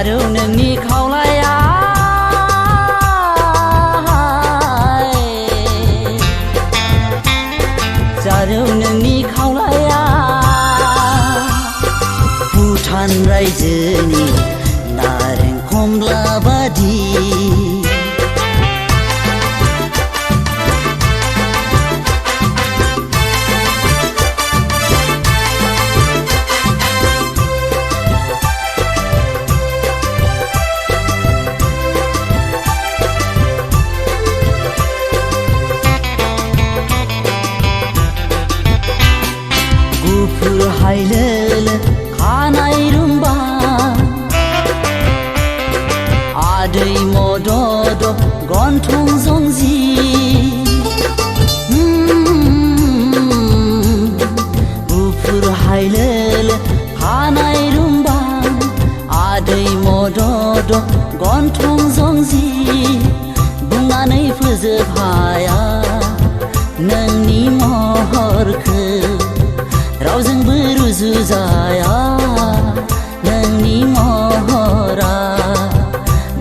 जारौ नोंनि खावलाया जारौ नोंनि खावलाया भुटान रायजोनि नारें खमला बादि गुफुर हायलोल खानाय रुम्बा आदै मदद गन्थं जंजि गुफुर हायलोल खानाय रुम्बा आदै मदद गन्थं जंजि बुंनानै फोजोबहाया नोंनि महरखौ रावजोंबो रुजुजाया नोंनि महरा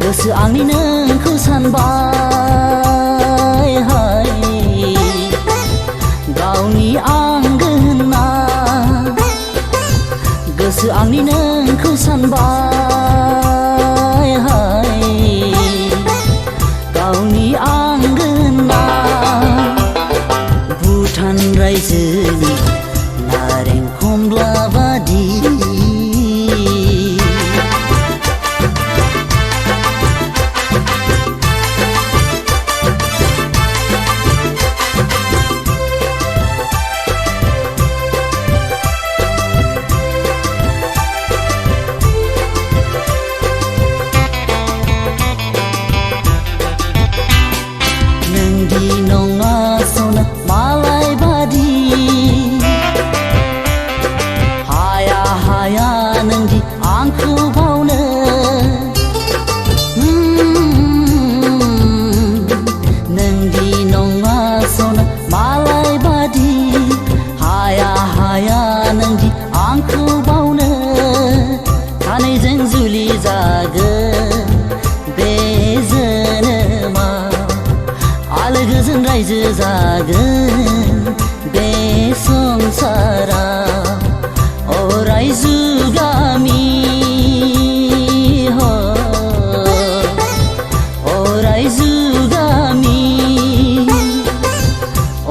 गोसो आंनि नोंखौ सानबाय हाय गावनि आंगो होनना गोसो आंनि नोंखौ सानबाय हाय गावनि आंगो होनना भुटान रायजोनि नारें खमला बादि नोंदि नङा सना मालाय बादि हाया नोंदि आंखौ बावनो नोंदि नङा सना मालाय बादि हाया नोंदि आंखौ बावनो सानैजों जुलि जागोन बे जोनोमा आलो गोजोन रायजो जागोन बे संसारा अराय जुगामि अराय जुगामि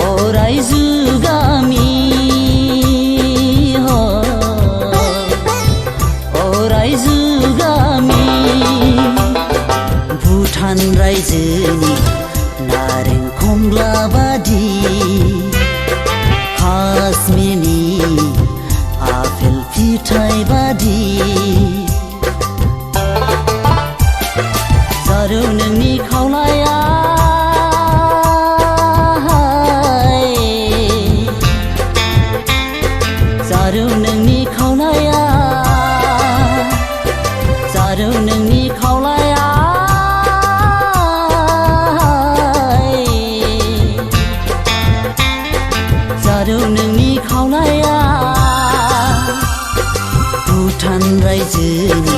अराय जुगामि अराय जुगामि भुटान रायजोनि नारें खमला बादि काश्मीरनि आपेल फिथाइ बादि जारौ नोंनि खावलाया जारौ नोंनि खावलाया जारौ नोंनि खावलाया जारौ नोंनि खावलाया भुटान रायजोनि